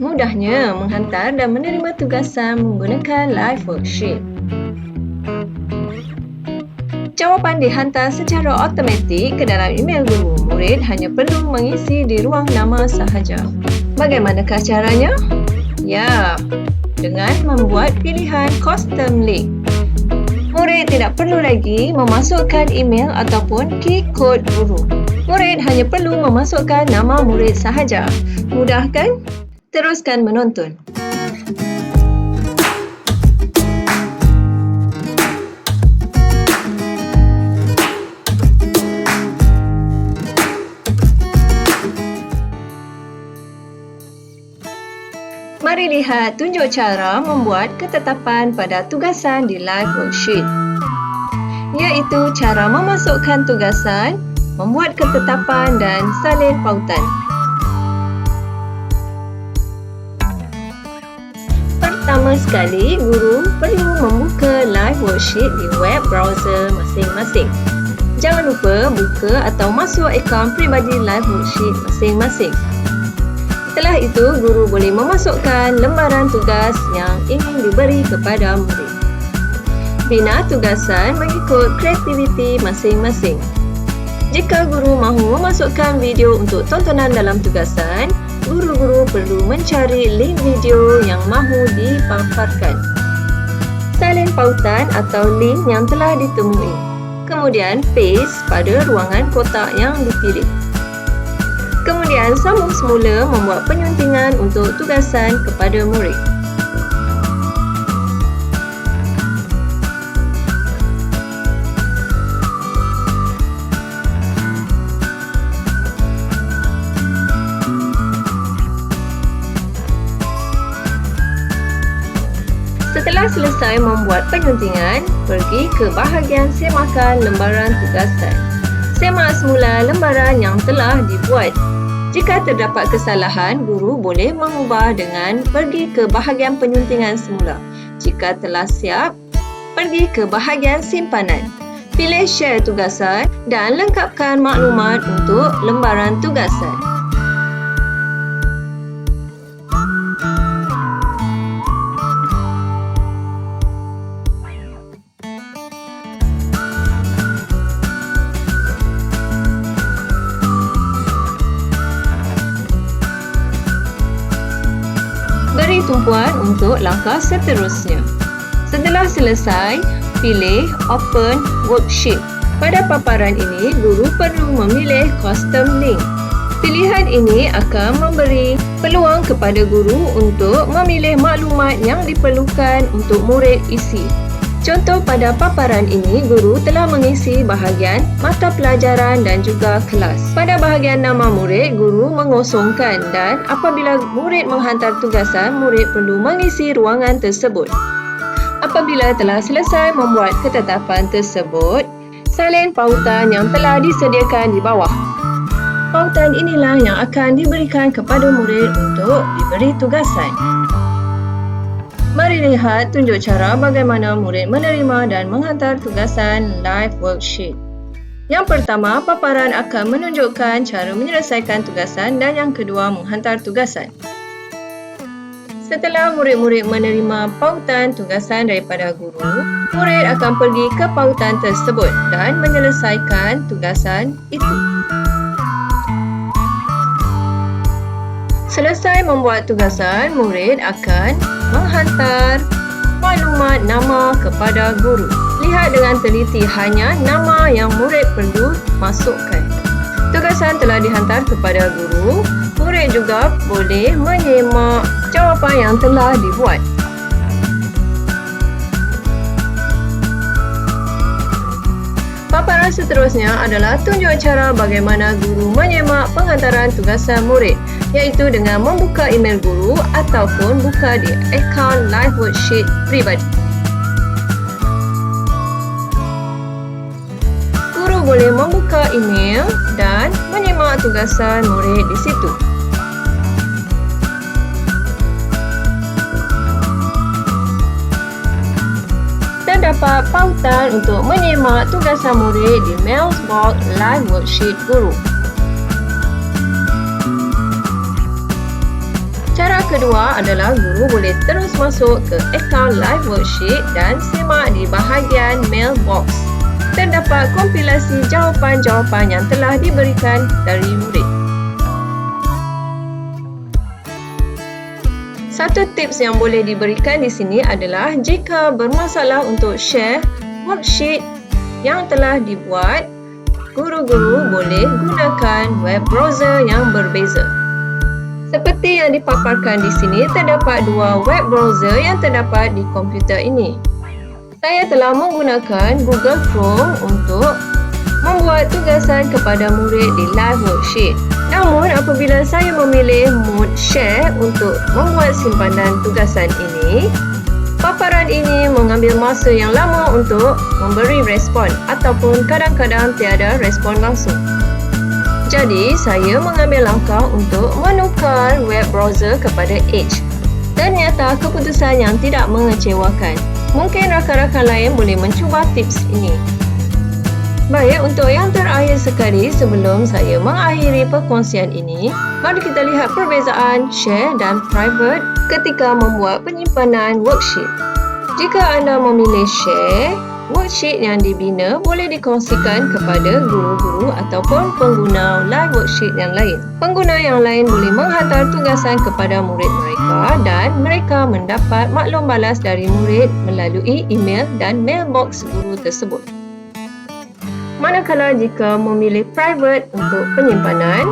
Mudahnya menghantar dan menerima tugasan menggunakan Liveworksheet. Jawapan dihantar secara automatik ke dalam email guru. Murid hanya perlu mengisi di ruang nama sahaja. Bagaimanakah caranya? Ya, dengan membuat pilihan custom link. Murid tidak perlu lagi memasukkan email ataupun key kod guru. Murid hanya perlu memasukkan nama murid sahaja. Mudah kan? Teruskan menonton. Mari lihat tunjuk cara membuat ketetapan pada tugasan di Liveworksheet, iaitu cara memasukkan tugasan, membuat ketetapan dan salin pautan. Pertama sekali, guru perlu membuka Liveworksheet di web browser masing-masing. Jangan lupa buka atau masuk akaun peribadi Liveworksheet masing-masing. Setelah itu, guru boleh memasukkan lembaran tugas yang ingin diberi kepada murid. Bina tugasan mengikut kreativiti masing-masing. Jika guru mahu memasukkan video untuk tontonan dalam tugasan, guru-guru perlu mencari link video yang mahu dipaparkan. Salin pautan atau link yang telah ditemui. Kemudian paste pada ruangan kotak yang dipilih. Kemudian sambung semula membuat penyuntingan untuk tugasan kepada murid. Setelah selesai membuat penyuntingan, pergi ke bahagian semakan lembaran tugasan. Semak semula lembaran yang telah dibuat. Jika terdapat kesalahan, guru boleh mengubah dengan pergi ke bahagian penyuntingan semula. Jika telah siap, pergi ke bahagian simpanan. Pilih share tugasan dan lengkapkan maklumat untuk lembaran tugasan. Beri tumpuan untuk langkah seterusnya. Setelah selesai, pilih Open Worksheet. Pada paparan ini, guru perlu memilih custom link. Pilihan ini akan memberi peluang kepada guru untuk memilih maklumat yang diperlukan untuk murid isi. Contoh pada paparan ini, guru telah mengisi bahagian mata pelajaran dan juga kelas. Pada bahagian nama murid, guru mengosongkan dan apabila murid menghantar tugasan, murid perlu mengisi ruangan tersebut. Apabila telah selesai membuat ketetapan tersebut, salin pautan yang telah disediakan di bawah. Pautan inilah yang akan diberikan kepada murid untuk diberi tugasan. Mari lihat tunjuk cara bagaimana murid menerima dan menghantar tugasan Liveworksheet. Yang pertama, paparan akan menunjukkan cara menyelesaikan tugasan dan yang kedua, menghantar tugasan. Setelah murid-murid menerima pautan tugasan daripada guru, murid akan pergi ke pautan tersebut dan menyelesaikan tugasan itu. Selesai membuat tugasan, murid akan menghantar maklumat nama kepada guru. Lihat dengan teliti hanya nama yang murid perlu masukkan. Tugasan telah dihantar kepada guru. Murid juga boleh menyemak jawapan yang telah dibuat. Paparan seterusnya adalah tunjuk cara bagaimana guru menyemak penghantaran tugasan murid, iaitu dengan membuka email guru ataupun buka di akaun Liveworksheet pribadi. Guru boleh membuka email dan menyemak tugasan murid di situ. Terdapat pautan untuk menyemak tugasan murid di mailbox Liveworksheet guru. kedua adalah guru boleh terus masuk ke akaun Liveworksheet dan semak di bahagian mailbox. Terdapat kompilasi jawapan-jawapan yang telah diberikan dari murid. Satu tips yang boleh diberikan di sini adalah jika bermasalah untuk share worksheet yang telah dibuat, guru-guru boleh gunakan web browser yang berbeza. Seperti yang dipaparkan di sini, terdapat dua web browser yang terdapat di komputer ini. Saya telah menggunakan Google Chrome untuk membuat tugasan kepada murid di Liveworksheet. Namun, apabila saya memilih mode share untuk membuat simpanan tugasan ini, paparan ini mengambil masa yang lama untuk memberi respon ataupun kadang-kadang tiada respon langsung. Jadi, saya mengambil langkah untuk menukar web browser kepada Edge. Ternyata keputusan yang tidak mengecewakan. Mungkin rakan-rakan lain boleh mencuba tips ini. Baik, untuk yang terakhir sekali sebelum saya mengakhiri perkongsian ini, mari kita lihat perbezaan share dan private ketika membuat penyimpanan worksheet. Jika anda memilih share, worksheet yang dibina boleh dikongsikan kepada guru-guru ataupun pengguna Liveworksheet yang lain. Pengguna yang lain boleh menghantar tugasan kepada murid mereka dan mereka mendapat maklum balas dari murid melalui email dan mailbox guru tersebut. Manakala jika memilih private untuk penyimpanan,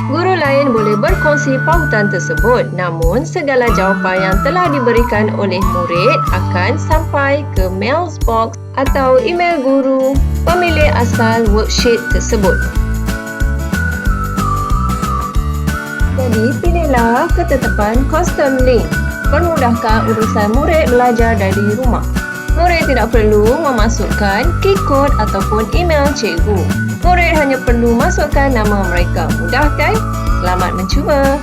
guru lain boleh berkongsi pautan tersebut, namun segala jawapan yang telah diberikan oleh murid akan sampai ke mailbox atau email guru pemilik asal worksheet tersebut. Jadi, pilihlah ketetapan custom link. Permudahkan urusan murid belajar dari rumah. Murid tidak perlu memasukkan key code ataupun email cikgu. Murid hanya perlu masukkan nama mereka. Mudah kan? Selamat mencuba!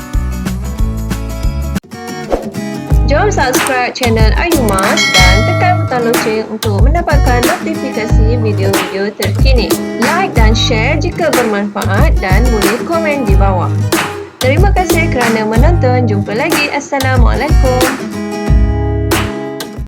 Jom subscribe channel Ayumas dan tekan butang loceng untuk mendapatkan notifikasi video-video terkini. Like dan share jika bermanfaat dan boleh komen di bawah. Terima kasih kerana menonton. Jumpa lagi. Assalamualaikum.